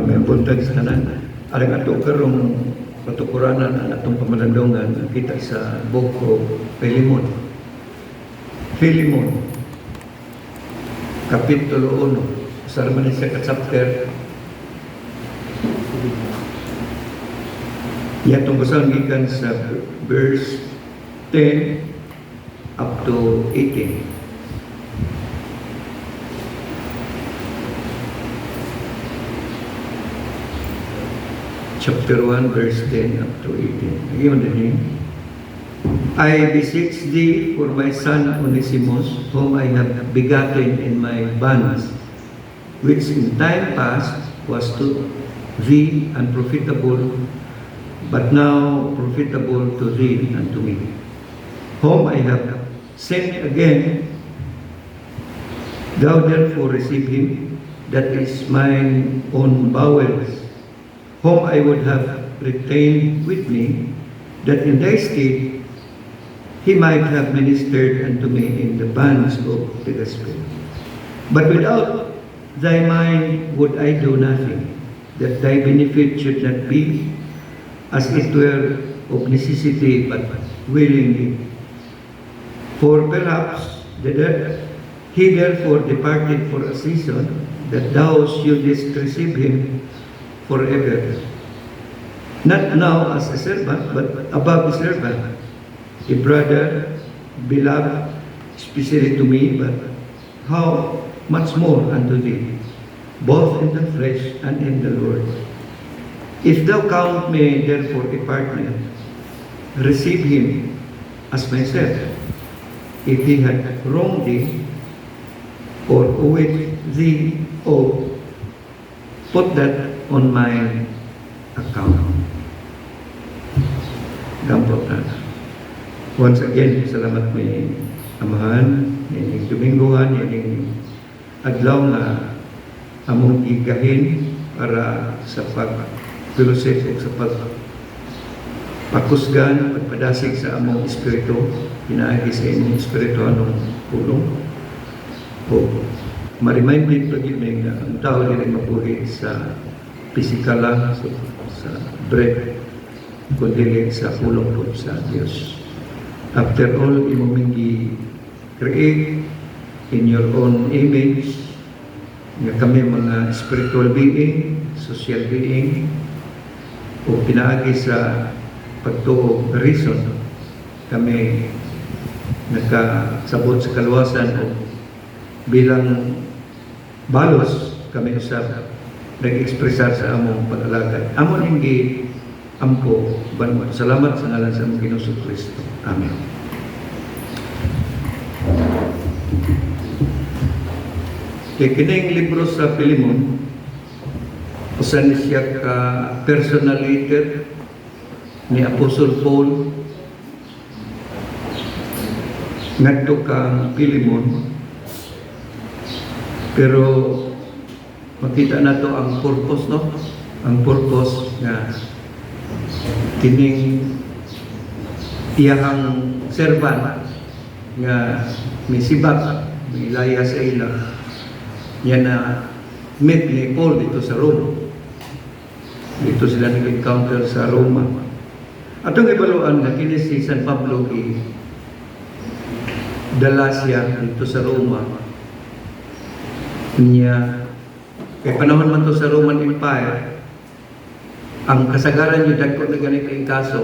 may buntag sa tanan. Alang ato karong patukuranan ang atong pamalandongan kita sa buko Filemon. Filemon, Kapitulo 1, sa naman siya ka-chapter. Yatong basang gikan sa verse 10 up to 18. Chapter 1, verse 10 up to 18. Again, din. I beseech thee for my son Onesimus, whom I have begotten in my bonds, which in time past was to thee unprofitable, but now profitable to thee and to me, whom I have sent again. Thou therefore receive him, that is mine own bowels, whom I would have retained with me, that in thy stead he might have ministered unto me in the bands of the gospel. But without thy mind would I do nothing, that thy benefit should not be as it were of necessity, but willingly. For perhaps he therefore departed for a season, that thou shouldest receive him forever, not now as a servant, but above a servant, a brother, beloved, especially to me, but how much more unto thee, both in the flesh and in the Lord. If thou count me therefore a partner, receive him as myself. If he had wronged thee, or owed thee, put that on my account. Gampot na. Once again, salamat may amahan, yung Domingohan, yung adlaw na among igahin para sa pag-filosef o sa pagpakusgan, pagpadasig sa among espiritu, pinaagi sa inyong espiritu anong pulong. O ma-remind din pag-ibig na ang tao din mabuhi sa physical lang, sa bread, kundi sa pulong po sa Diyos. After all, imong create in your own image, nga kami mga spiritual being, social being, o pinaagi sa pagtuo reason, kami nagkasabot sa kaluwasan o bilang balos kami usap nag-expressar sa among pag-alagad. Amon hindi ampo banwa. Salamat sa ngalan sa among Ginoong Kristo. Amen. Kining libro sa Filemon, usan siya ka personal letter ni Apostle Paul ngadto kang Filemon, pero makita na to ang purpose, no? Ang purpose nga kining iyang servant nga misibak, milaya sa ila, yan na meet ni Paul dito sa Rome. Dito sila nag-encounter sa Roma. Atong ibaluan na kini si San Pablo dala siya dito sa Roma. Niya, kay panahon man to sa Roman Empire, ang kasagaran niyo dagko na ganito yung kaso,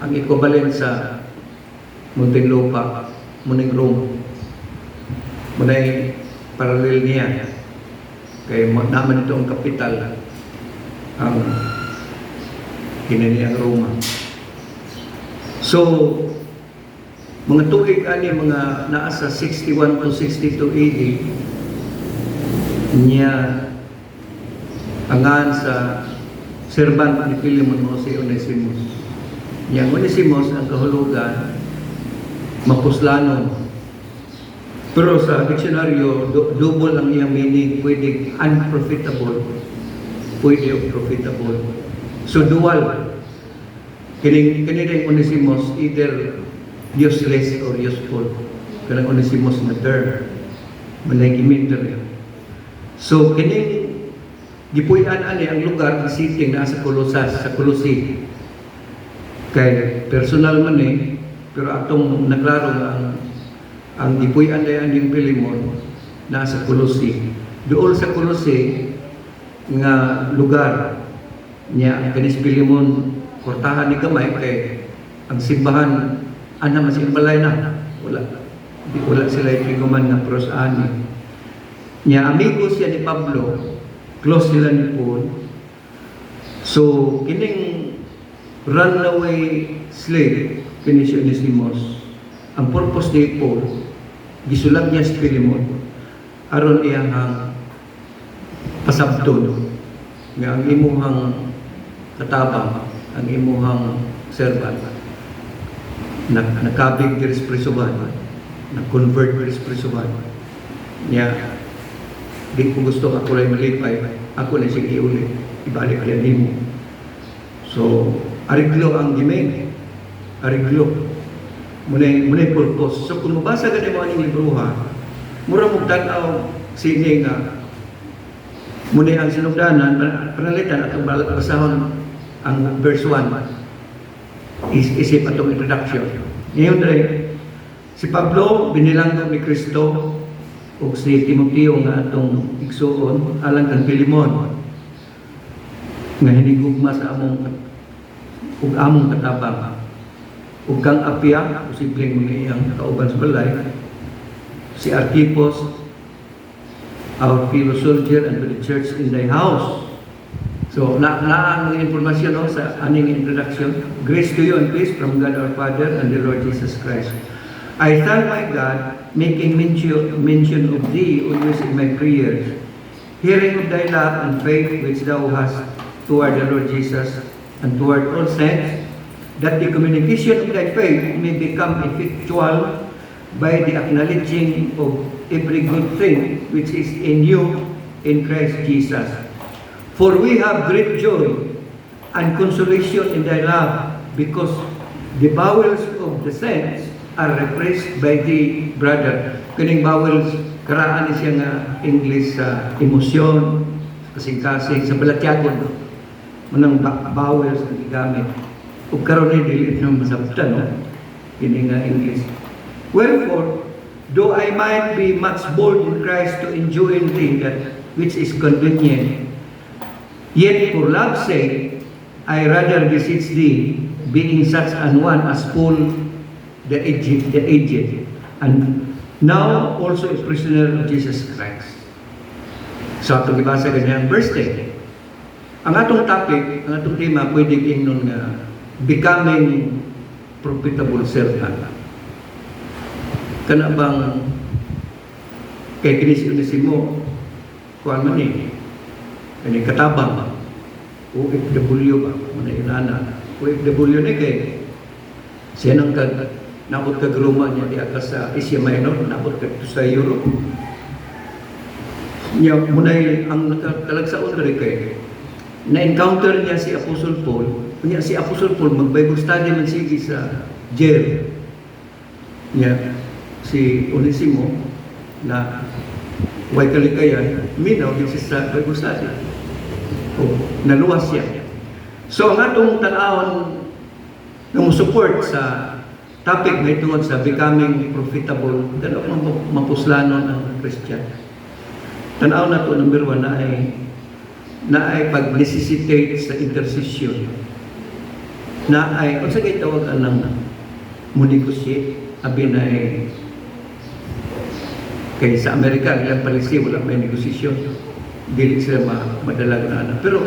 ang equivalent sa Muntinlupa, muning Rome. Munay parallel niya. Kay naman ito ang kapital, ang kinaniyang Roma. So, mga tuig ani mga naasa 61 to 62 AD, niya angan sa servant ni Filemon mo si Onesimus. Yang Onesimus ang kahulugan mapuslanon. Pero sa diksyonaryo, double ang iyang meaning. Pwede unprofitable, pwede profitable. So dual. Kini rin Onesimus, either useless or useful. Kanang Onesimus na term. Manay giminder yun. So, kining gipuy-an ani ang lugar ang sitting na sa Colosas, sa Colossae. Kay personal man pero atong naklaro nga ang gipuy-an dayon yung Pilimon na sa Colossae. Doon sa Colossae nga lugar niya kanis Pilimon kortahan ni gamay kay ang simbahan ana masimbalay na wala sila ipiguman nga prosaan niya. Amigo siya ni Pablo, close sila ni Paul. So kining runaway slave kini si Onesimus, ang purpose ni Paul gisulat niya sa Pilimon aron iyang pasabton nga ang imuhang katabang, ang imuhang servant nakabig diri sa prisuhan, na-convert diri sa prisuhan niya. Di ko gusto ako rin malipay, ako na sige ulit ibalik yan nimo. So ariglo ang gimeng, ariglo munay purpose. So kung mabasa ka mo aning libruha, mura mo tanaw sini nga munay ang sinugdanan panalitan at basahon ang verse 1 isip atong introduction. Ngayon rin si Pablo binilanggo ni Kristo ug si Timoteo nga atong igsuon alang kang Pilimon nga hinigugma sa among katabang ug kang Apia posibleng mga iyang kauban sa balay, si Archippus, our fellow soldier, and to the church in thy house. So naan mga informasyon sa aning introduction. Grace to you and peace from God our Father and the Lord Jesus Christ. I thank my God, making mention of thee always in my prayers, hearing of thy love and faith which thou hast toward the Lord Jesus and toward all saints, that the communication of thy faith may become effectual by the acknowledging of every good thing which is in you in Christ Jesus. For we have great joy and consolation in thy love, because the bowels of the saints are refreshed by thee, brother. Kining bowels, karaan siya nga English sa emosyon, kasing-kasing, sa balatyagon. Manang bowels ang igamit. Ug karon ni dili na masabtan, no? Kini nga English. Wherefore, though I might be much bold in Christ to enjoy anything that which is convenient, yet for love's sake, I rather beseech thee, being such an one as Paul the aged, and now also a prisoner of Jesus Christ. So atong ibasa ganyan verse 10. Ang atong topic, ang atong tema, pwede ingnon nga becoming profitable servant. Kana bang kay kinis mo kuan man ni kani katabang OFW ba man inana OFW ni kay siya nang nabot ka gruma niya di aka sa Asia Minor, nabot ka sa Europe niya munay ang nakatalagsaon rin kay na-encounter niya si Apostle Paul. Niya si Apostle Paul mag-Bible study man sige sa jail niya si Onesimo na way kalikayan, minaw din siya sa Bible study. O, naluwas siya. So, ang atong tanawon na support sa topic na itungod sa becoming profitable, dalawang mapuslanon ang Christian. Tanaw na ito, number 1, na ay pag-necessitate sa intercession. Na ay, kung sa kayo tawag ng munikusi, abi na ay kaya sa Amerika, ilang palisi, wala may negosisyon. Dili sila madalag na. Pero,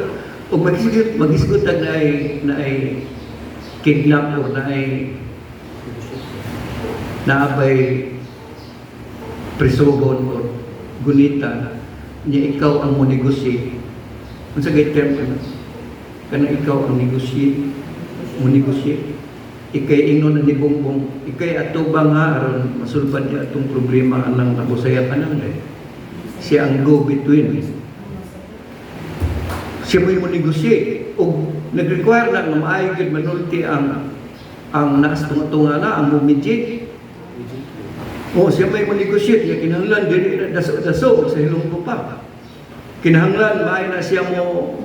kung mag-isgutan na ay kidnap o na ay naabay prisugon o gunita, niya ikaw ang monegosye. Kung sa gay term kana ikaw ang monegosye. Ikay ingnon na ni Bongbong, ikay atubang nga aron masulbad niya itong problema anang nabusaya ka nang siya ang go-between. Siya mo'y monegosye o nag-require na maayagid manulti ang naas tunga-tunga na, ang bumidjik. O siya mo'y monegosye, niya kinahanglan din daso-daso sa hilong pa. kinahanglan maay na siya mo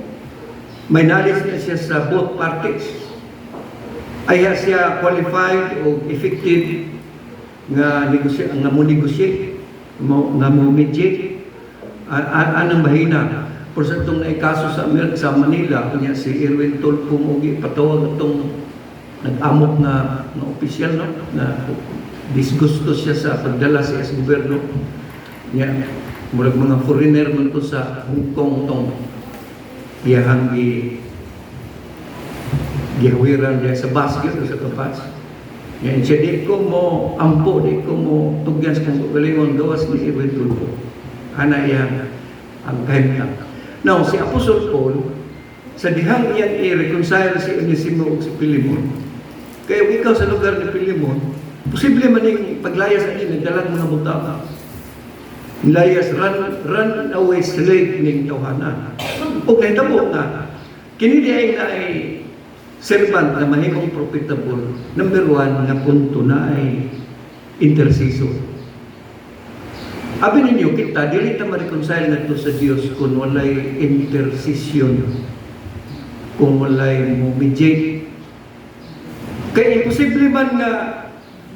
may knowledge na siya sa both parties. Ay siya qualified o effective nga mo negotiate, nga mo mediate, anang bahina. Por sa itong naikaso sa Manila, kanya si Erwin Tulfo mo patawag itong nag-amok na opisyal, no? Na disgusto siya sa pagdala sa gobyerno. Niya, murag mga foreigner man to sa Hong Kong itong iyahang gihawiran niya sa basket o sa kapas. Yan siya, di ko mo ampo, di ko mo tugyan sa kong galingon gawas ni Erwin Tulfo. Ana iya ang kahimtang. Now, si Apostol Paul, sa dihang iyang i-reconcile si Onesimo o si Philemon, kaya ikaw sa lugar ni Philemon, posible man yung paglayas na yun, nagdalang mga butang. Layas, run away slave ng tawhana. O nahitabo na, kinidiay na ay servant na mahimong profitable. Number 1, nga punto na ay intercessor. Abi ninyo, kita, dili ta ma-reconcile na ito sa Diyos kung walay intercession, kung walay mediate. Kaya imposible man nga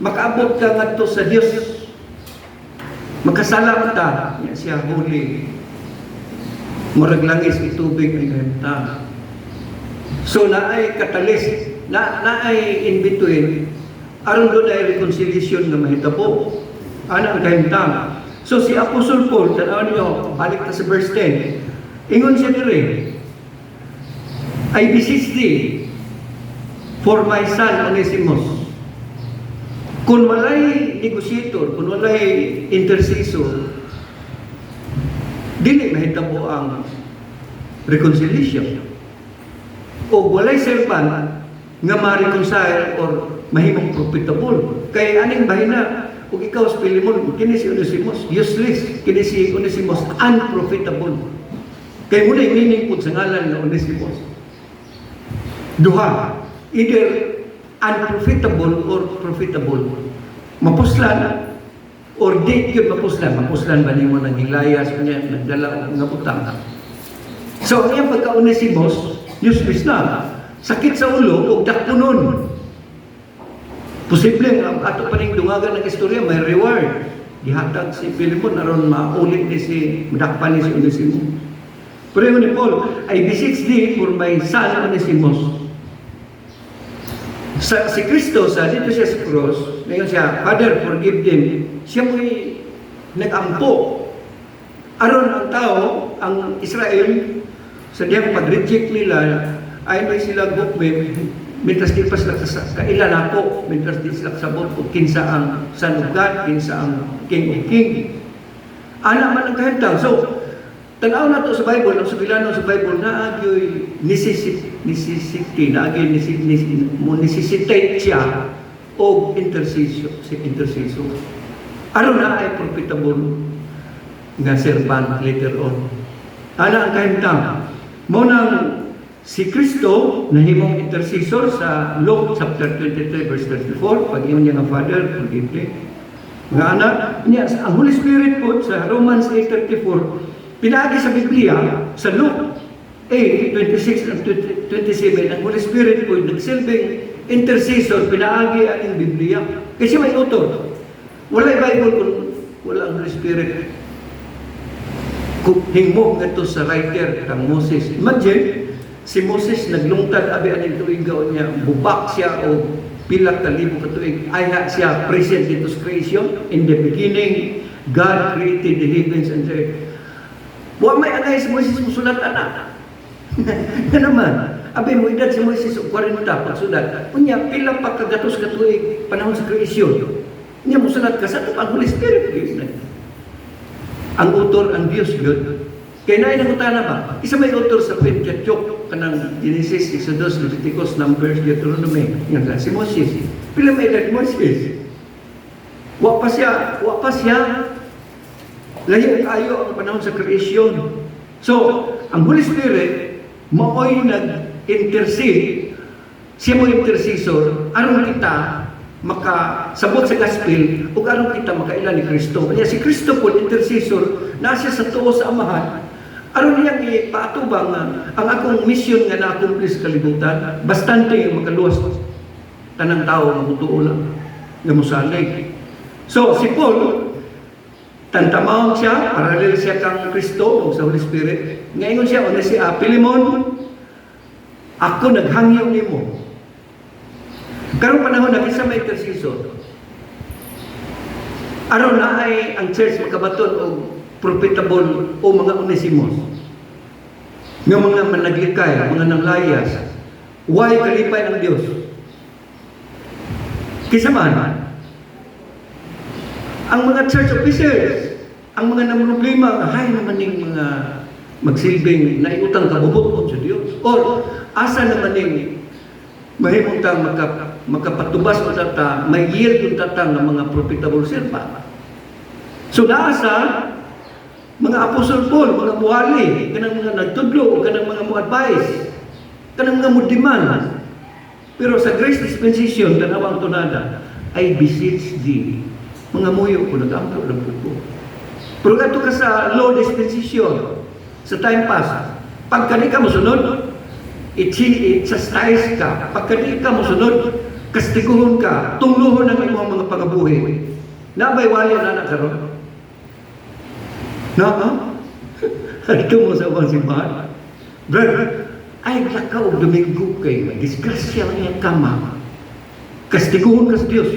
makaabot ka nga ito sa Diyos, makasalam ta, siya holy, maraglangis itubig ay kahimtang. So na ay catalyst, na ay in between, aron doon ay reconciliation nga mahitabo, ana ang kahimtang. So si Apostle Paul, tanawan niyo, balik na sa verse 10, ingon siya dire, I beseech thee for my son Onesimus. Kung walay negotiator, kung walay intercessor, dili mahitabo ang reconciliation. O walay servant nga ma-reconcile or mahimong profitable. Kaya aning bahina, kung ikaw sa Philemon, kini si Onesimus, useless. Kini si Onesimus, unprofitable. Kaya muna yung meaning po sa ngalan na Onesimus. Duha, either unprofitable or profitable. Mapuslan or di yun mapuslan. Mapuslan ba niyo mo nang hilayas, nagdala nga butang. So, ang iyang pagka-Onesimus, useless na. Sakit sa ulo o dakpunon. Posible ang ato pa rin dungagan ng istorya, may reward. Gihatag si Philemon aron maulit ni si madakpan ni si Onesimus. Pero yung ni Paul, I beseech thee for my son Onesimus. Si Kristo, dito siya sa cross, ngayon siya, Father, forgive them. Siya mo'y nag-ampo. Aron ang tao, ang Israel, sa diyang pag-reject nila, ay may sila gukme, mientras di pa sila kailan ako, mientras di sila kasabot kung kinsa ang Son of God, kinsa ang King of King. Ana man ang kahintang. So, tanaw na to sa Bible, ang subilano sa Bible, naagyo'y necessity, naagyo'y necessitate siya o intercession. Ano na ay profitable nga servant later on. Ana ang kahintang. Munang si Kristo nahimong intercessor sa Luke chapter 23 verse 34, pag-iyon niya ng Father, forgive me. Mga anak, ang Holy Spirit po sa Romans 8:34, pinaagi sa Biblia, sa Luke 8:26 and 27, ang Holy Spirit po nagsilbing intercessor, pinaagi ang Biblia. Kasi may author. Wala yung Bible kung wala ang Holy Spirit. Kung hingmo nga ito sa writer kang Moses. Imagine, si Moses naglungtad abi aning tuigaw niya, bubak siya o pila ka libo ka tuig. Ay siya present dito sa creation. In the beginning, God created the heavens and the earth. Wa may anay si Moses musulat ana. Nga naman, abi mo edad si Moses 40 pagsulat. Unya pila pa kagatos ka tuig panahon sa creation. Niya musulat ka sa ang Holy Spirit. Ang author ang Dios God. Kaya na inangutana ba? Isa may author sa Pentateuch, kanang Genesis, Exodus, Leviticus, Numbers, Deuteronomy. Yan lang si Moses. Pila may edad Moses? Wa pa siya. Layo kayo ang panahon sa creation. So, ang Holy Spirit, maoy nag-intercede, siya mo intercessor, aron kita makasabot sa gospel o aron kita makailan ni Kristo. Kaya si Kristo po, intercessor, nasa sa tuo sa Amahan, Aron niyang ipaatubang nga ang akong misyon nga na-accomplish sa kalibutan, bastante yung makaluwas tanang tao nga mutuo lang, nga musalig. So, si Paul, tantamawang siya, paralel siya kang Kristo o sa Holy Spirit. Ngayon siya, o na siya, Pilimon, ako naghangyo nimo. Karong panahon na kinsa may intercessor. Aron na ay ang church makabaton o profitable o mga Onesimos. Nga mga managlikay, mga nanglayas. Why kalipay ang Diyos? Kisa man, ang mga church officers, ang mga namroblema, hay naman yung mga magsilbing na iutang kabubuton sa Diyos. Or, asa naman yung mahimong ta makapatubas o tata, may yield yung tata ng mga profitable servant. So, naasa, mga Apostol Paul, mga buhali, kanang mga nagtudlo, kanang mga mo-advise, kanang mga mo-demand. Pero sa grace dispensation, tanawang tunada, I beseech thee, mga muyo ko, nag-ampo lang po. Pero gato ka sa law dispensation, sa time pass, pagka di ka musunod, i-chastise ka. Pagka di ka musunod, kastiguhon ka, tungluhon ang iyong mga pangabuhi. Nabay wali na anak karon. Na, ha? Ito mo sa mga simbahan. Brother, ay lakaw Domingo kayo, disgrasya niya kama. Kastiguhon ka sa Diyos.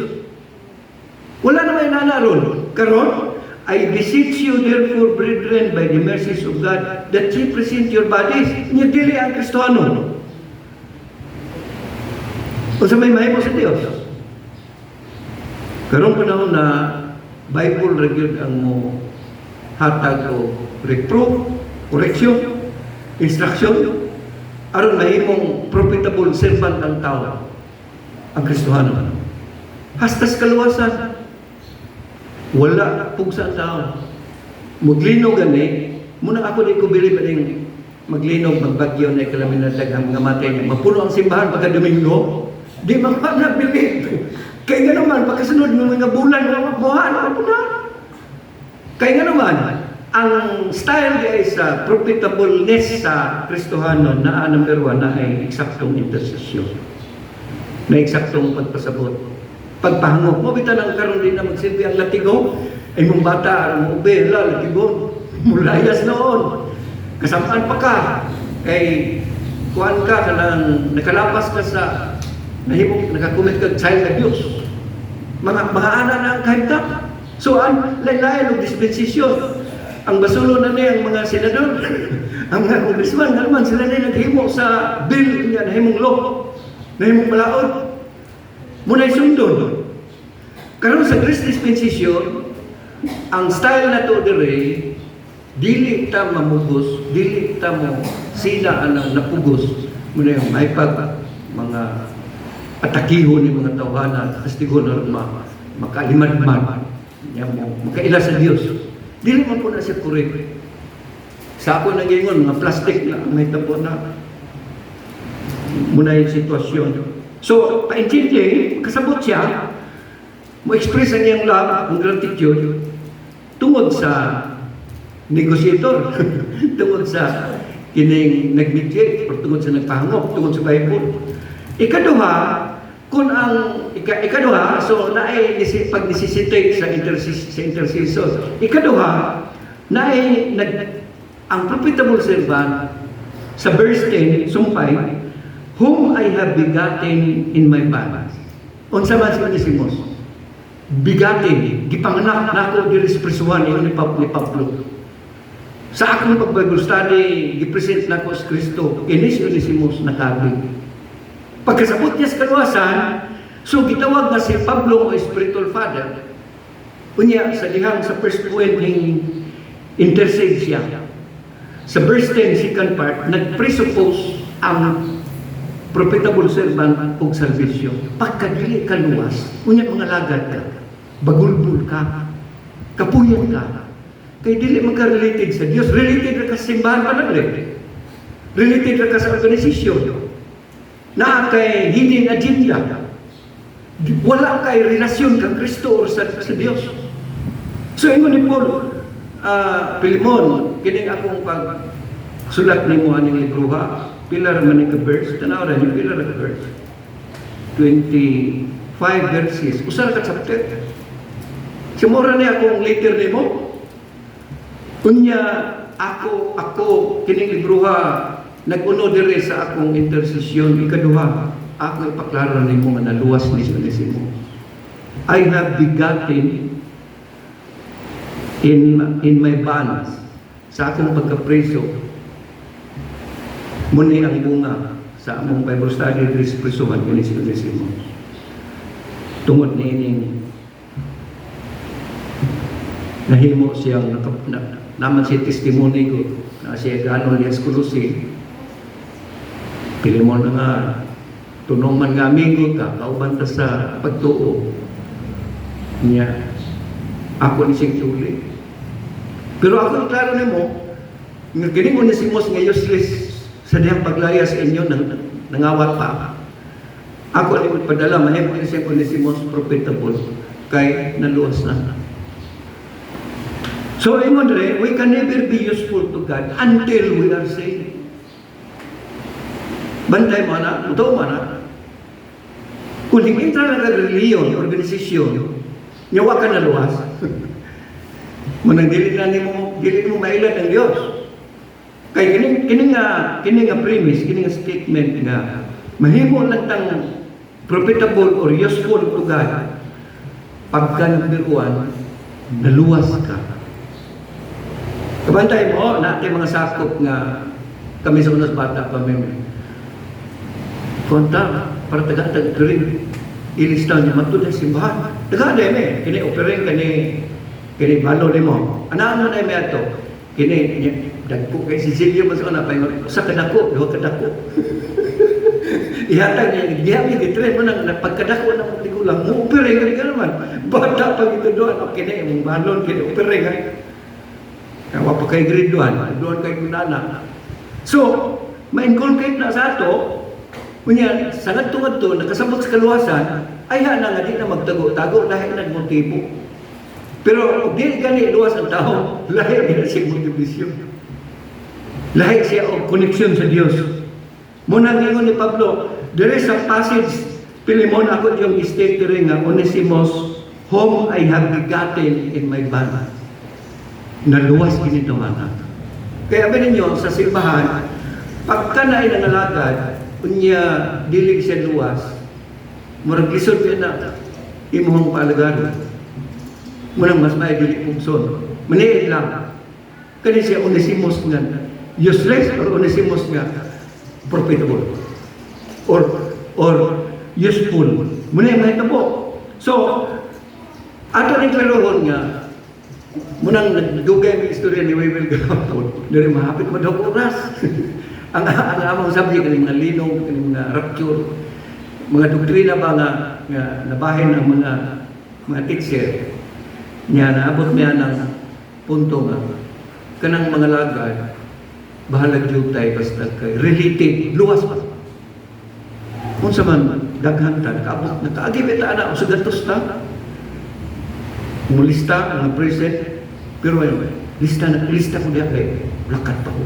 Wala na may nanaron. Karon, I beseech you therefore, brethren, by the mercies of God, that ye present your bodies. Niya dili ang Kristohano. O sa may mahimo sa Diyos. Karon panahon na Bible regular ang mo hatag o reproof, correction, instruction, aron mahimong profitable servant ang tao, ang Kristohano. Hastas kaluwasan, wala pugsa ang tao. Maglino gani, muna ako di ko bilib aning maglinog, magbagyo na ikalaminatag ang mga matay niya. Mapuno ang simbahan pagka Domingo, di makapabilib. Kaya nga naman, pagkasunod ng mga bulan, mga buwan, mga kaya nga naman, ang style ay sa profitableness sa Kristohano na number 1 na ay eksaktong intercession. Na eksaktong pagpasabot. Pagpahangok mo, bitan ang karon din na magsilbi ang latigo, ay mong bata, ang ubela, latigo, mulayas noon. Kasamaan pa ka, kay kuhan ka, nakalapas ka sa, nahimong, nakakumit ka, child abuse. Mga ana na ang kahimtak. So, ang lain-lain ng dispensasyon. Ang basulo na niya, ang mga senador, ang mga congressman, naman sila na naghimo sa bill niya, nahimong law, nahimong malaod. Muna'y sundon. Karon sa grace dispensation, ang style na to dire, dili ta mamugos, dili ta mo sila ang napugos, muna yung may pag mga atakihon ni mga tawhana, kastigon na makalimad-mad. Makaila sa Diyos. Dili man po na siya correct. Sa ako nangingon, mga plastic na may tapo na muna yung sitwasyon. So, paintindi, kasabot siya, mo express ang iyang love, ang gratitude, tungod sa negotiator, tungod sa kining nag-mediate, o tungod sa nagpahangop, tungod sa Bible. Ikaduha, kung ang ikaduha, so naay pag-necessitate sa intercessor. Ikaduha, naay ang profitable servant sa verse 10, sumpay, whom I have begotten in my body. Unsa man si Onesimos? Bigatin, gipanganak na ako diri sa prisuhan ni Pablo. Sa akong pag-Bible study, gipresent na ako sa Kristo, inis Onesimos nakabig. Pagkasabot niya sa kaluwasan, so gitawag na si Pablo o spiritual father. Unya, sa dihang sa first point ng intercede siya. Sa verse 10, second part, nag-presuppose ang profitable servant o salvation. Pagkadili kaluwas, unya mga lagad ka, bagulbul ka, kapuyan ka, kay dili magka-related sa Diyos, related ka sa simbahan pa lang rin. Related ka sa organisasyon. Na kay hidden agenda. Wala kay relasyon kang Kristo o sa Diyos. So, ingon ni Paul, Pilimon, kining akong Sulat nimo aning libro ha. Pila ra man ni ka verse, tanaw ra ni pila ra ka verse. 25 verses. Usa ra ka chapter. Simura ni akong letter nimo. Kunya ako kining libro ha nag-uno dire sa akong intercession. Ikaduha, ako ipaklaro nimo nga naluwas ni Onesimo. I have begotten in my bonds sa akong pagkapreso. Muni ang bunga sa among Bible study diri sa prisuhan kini si Onesimo. Tungod niining nahimo siyang naman siya testimony ko na siya ganon niya skulusi. Pili mo na nga tunong man nga amigo ka, kauban ta sa pagtuo niya. Ako ni siyang tuli. Pero ako klaro ni mo, nga kini mo ni Simos nga useless sa diyang paglaya sa inyo nangawat pa. Ako ni padala mahimo ni siyang Onesimos profitable kay naluwas na. So ingon dire, we can never be useful to God until we are saved. Bantay mo na, ito mo na. Kung entra na ka reliyon, organisasyon, nyawa ka na luwas. Munang dili mo mailan ng Diyos. Kaya kini nga premise, kini nga statement nga mahimo lang tang profitable or useful to God pagka nagbiruan, naluwas ka. Kabantay mo, natin mga sakop nga kami sa unas bata pa may konta, para taga-taga rin ilista niya matulad sa simbahan. Taga-taga may, kini opering, kini balo ni mo. Ano na may ato? Kini, dagpo kay Cecilia mas na pa sa kadako, diwa kadako. Ihatag niya, diha mi gitrain mo nang pagkadako nang tigulang, mo opering ka naman. Bata pa gito doon, kini mong balon, kini opering ka. Kawa pa kay grade 1, doon kay kunana. So, ma-inculcate na sa ato, kunya, sa nagtungad to, nakasabot sa kaluwasan, ay na nga di na magtago-tago, lahi na motibo. Pero, di gani luwas ang tao, lahi na siya motivasyon. Lahi siya o koneksyon sa Diyos. Muna ngayon ni Pablo, there is a passage, Pilimon ako yung state rin nga, Onesimos, whom I have begotten in my bond. Naluwas kinito nga. Kaya ba ninyo, sa simbahan, pagka na ay nangalagad, kunya dilig siya luwas, murag lisod yan na imuhang palagado. Munang mas may dilig pungson. Maniid lang. Kani siya Onesimos nga useless or Onesimos nga profitable or useful. Muna may tabo. So, ato ni klarohon nga munang nagdugay ang istorya ni Waywell Gapon, dari mahapit mo daw oras. ang amang subject, kaning mga linong, kaning mga rapture, mga doktrina ba nga nabahin ng mga teacher, niya naabot niya ng punto nga, kanang mga lagay, bahalag jutay, basta kay related, luwas pa. Kung sa man, daghantan, kaabot, nakaagibita na, o sa gatos na, mulista, mga present, pero lista ko diya kay lakat pa ko.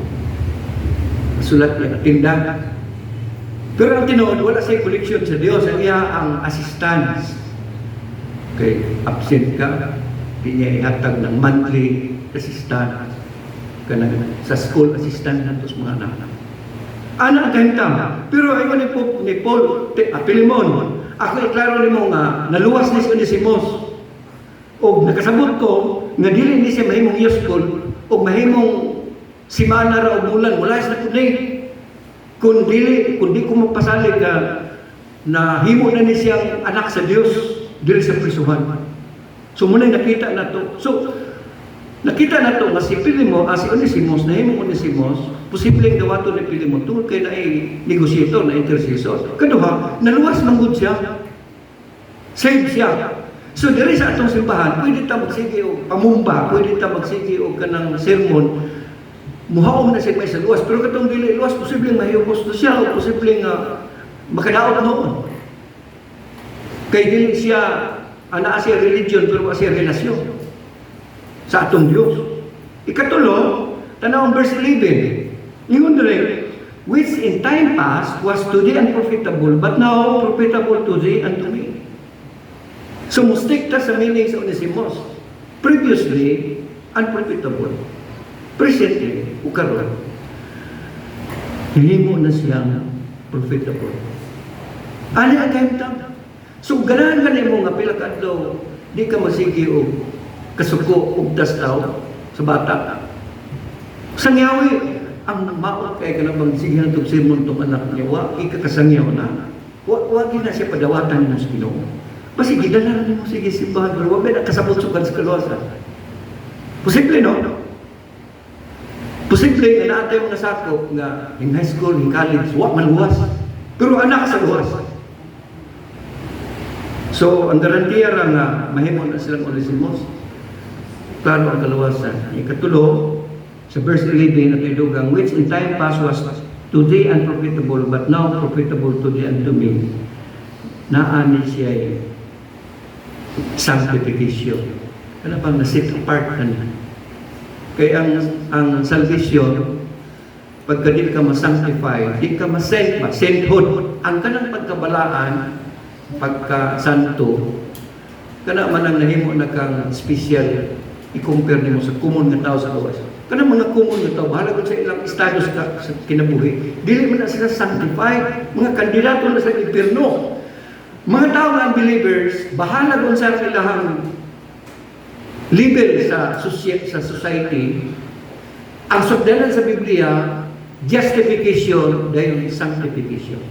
Sulat niya, tindahan. Pero ang tinood, wala siya koleksyon sa Diyos. Ang iya ang assistance. Okay, absent ka, di niya ihatag ng monthly assistance. Sa school assistant na ito sa mga anak. Anak kentang. Pero ayun ni Paul, Pilimon, ako iklaro ni mo nga, naluwas ni Onesimos. O nakasabot ko, nga dili ni siya mahimong useful, o mahimong simana ra o bulan, wala sa kunay. Kung di ko magpasalig na himo na ni siyang anak sa Diyos, dili sa prisuhan. So muna nakita na to. So, nakita na to nga si Onesimos, na himong Onesimos, posibleng dawato ni Pilimon, tungkol kay na negosyator, na intercessor. Kaduha, naluwas ng good siya. Save siya. So, diri sa atong simbahan, pwede ta magsige o pamumba, pwede ta magsige o kanang sermon, muhaom na siya may sa luwas, pero katong dili luwas, posibleng mahiyubos na siya, o posibleng makadaot na noon. Kay dili siya, ana siya religion, pero siya relasyon sa atong Diyos. Ikatulo, tanawang verse 11, Ingon dire, which in time past was to thee unprofitable, but now profitable to thee and to me. So mustik ta sa meaning sa Onesimus. Previously, unprofitable. Presently, ukaron. Himo na siyang profitable. Ani ang kahimtang. So ganahan mo nga pila ka adlaw, di ka masigi og kasuko og tastaw sa bata. Sa ngiyawi, ang maot kay kanang sige ng tugsimon tong anak niya, wa ikakasangyaw na. Wa na siya padawatan mo sa Ginoo. Basi gidala mo sige simbahan, pero wa ba kasabot-sukan sa kaluwasan. Posible no? Posible nga naatay mga sakop nga in high school, in college, wa maluwas. Pero anak sa luwas. So, ang garantiya ra nga mahimo na silang Onesimus. Klaro ang kaluwasan. Ikatulo, sa verse 11 na tidugang, which in time past was to thee unprofitable, but now profitable to thee and to me. Naani siya sanctification. Ano bang na-set apart ka na? Kaya ang salvation, pagka di ka ma-sanctify, di ka ma-sainthood. Ang kanang pagkabalaan, pagka-santo, kana man ang nahimo na kang special, i-compare nimo sa common nga tao sa luwas. Kanang mga common nga tao, bahala sa ilang status ka sa kinabuhi, dili man na sila sanctified, mga kandidato na sa impierno. Mga tao nga unbelievers, bahala kung sa ilang level sa society. Ang sugdanan sa Biblia, justification dahil sanctification.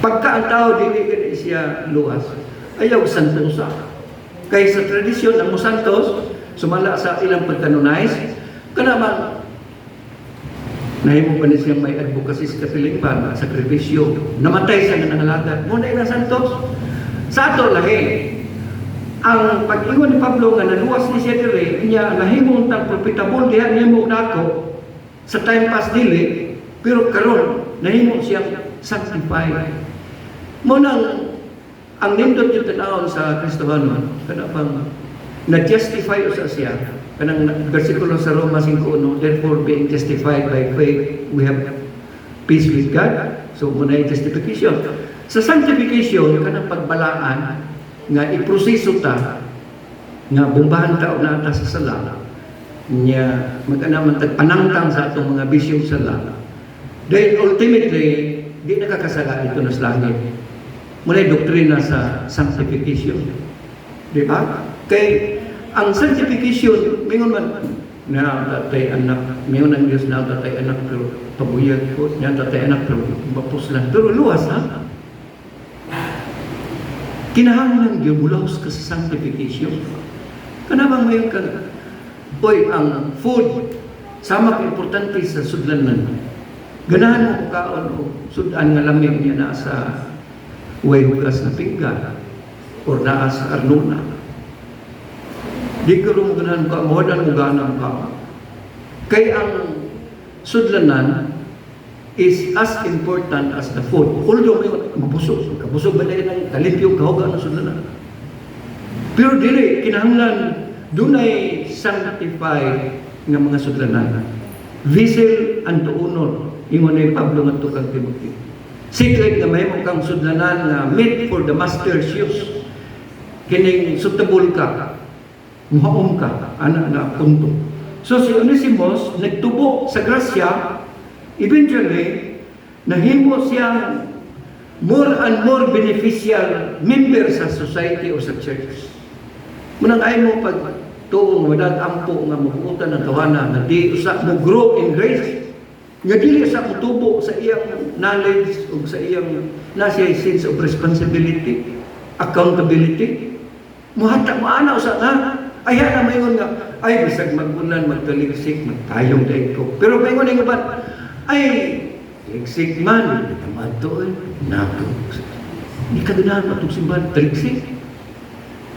Pagka ang tao dili ka siya luwas, ayaw santosa. Kaya sa tradisyon ang musantos, sumala sa ilang pagkanonize, kanaman nahimo pa niya may advocacy sa katilingban, sakripisyo, namatay sa nangangalagad. Muna ilang santos. Sa ato lahi, ang pag-ingon ni Pablo nga naluwas ni siya dire, niya nahimong tang profitable diha niya mo nako sa time pass dili, pero karon nahimo siyang sanctified. Munang ang nindot yung tanawon sa Kristohanon, kana pang na-justify sa siya, kanang versikulo sa Roma 5:1, therefore being justified by faith, we have peace with God. So muna yung justification. Sa sanctification, kanang pagbalaan, nga iproseso ta, nga bumbahan ta o nata sa sala, niya magkanaman tagpanangtang sa atong mga bisyong sala. Dahil ultimately, di nakakasala ito na sa langit. Muna yung doktrina sa sanctification. Di ba? Kay ang sanctification, mingon man, na tatay anak, mingon ang Diyos na tatay anak, pero pabuyag ko, niya tatay anak, pero mapuslan. Pero luwas, ha? Kinahanglan Diyo mulaos ka sa sanctification. Kanabang mayon ka, boy, ang food, sama ka importante sa sudlanan. Ganahan mo kaon o sudan nga lamig niya na sa way hugas na pinggan or naa sa arnuna. Di ka rin mo ganahan ka, mawadan mo ganang ka. Kaya ang sudlanan is as important as the food. Although may mabusog, kabusog ba na yun ang kalimpyo, kahoga ng sudlanan. Pero dili, kinahanglan, dunay sanctified nga mga sudlanan. Vessel unto honor, ingon na Pablo nga tukang Timothy. Secret nga may kang sudlanan nga meat for the master's use. Kining suitable ka, muhaom ka, ana na punto. So si Onesimus, nagtubo sa grasya, eventually, nahimo siyang more and more beneficial member sa society o sa church. Munang ay mo pag tuong madad-ampo nga mabuutan ng tawanan na di usa mo grow in grace, nga dili sa mutubo sa iyang knowledge o sa iyang nasa sense of responsibility, accountability. Muhata mo ana usa nga aya na mayon nga ay bisag magunan magtaligsik magtayong dai ko. Pero mayon nga ba ay ligsik man tamato nato. Di ka ganahan matong simbahan taligsik.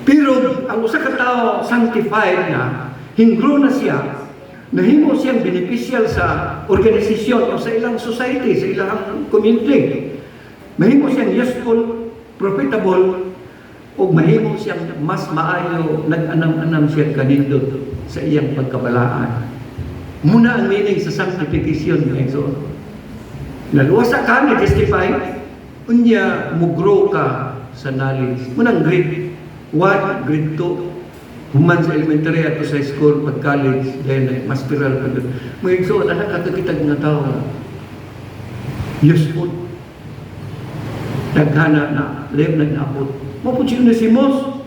Pero ang usa ka tawo sanctified na, hingro na siya, nahimo siyang beneficial sa organisasyon o sa ilang society, sa ilang community. Mahimo siyang useful, profitable, o mahimo siyang mas maayo, nag-anam-anam siya kanindot sa iyang pagkabalaan. Muna ang meaning sa sanctification, mga igsoon. Naluwasa ka, na-justify, unya mugro ka sa knowledge. Munang grade 1, grade 2, human sa elementary at sa school, pag college, then masteral pa doon. Mga igsoon, anak katakitag nga tao na useful. Daghana na, lem na naabot. Mapuchi na si Mos.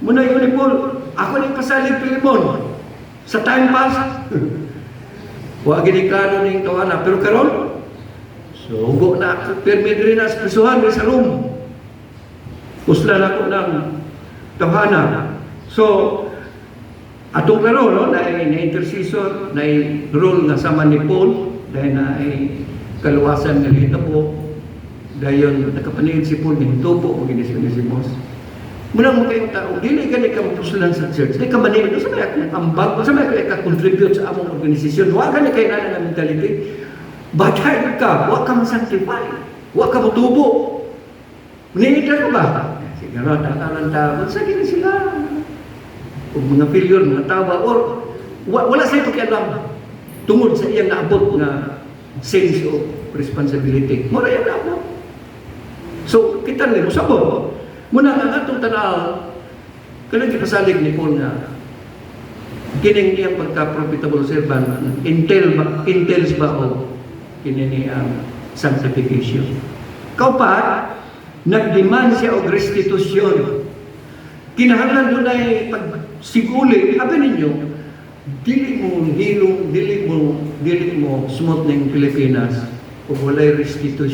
Muna yun ni Paul, ako na kasalig Pilimon. Sa time pass, huwag giniklaro na yung tawana. Pero karon, so, hugo na, permit rin na sa prisuhan, sa room. Usla na ko ng tawana. So, atong karon, no, na intercessor, na role na sama ni Paul, dahil na kaluwasan ng hitabo, dahil nakapanihid si Paul, hintupo, maginisyon ni si Mos. Munang mo kayong tao, dili ka ka mapusulan sa church, di ka manilin, sa may akong ambag, sa may ka contribute sa among organisasyon, wag ka na kayo na ng mentality, batay ka, wag ka masanctify, wag ka matubo. Ninitan mo ba? Siguro, tatalan tao, sa gini sila. O mga failure, mga tawa, or wala sa ito kialam, tungod sa iyang naabot na sense of responsibility. Mura yan naabot. So, kita rin mo, sabo, muna nga atong tanaw, kanang kasalig ni Paul nga, kining iyang pagka-profitable servant, intels ba o kining sanctification. Kaupat, nagdemand siya og restitution. Kinahanglan doon ay pagsiguli, habi ninyo, dili mo hilong, dili mo smooth ng Pilipinas, o walay restitution.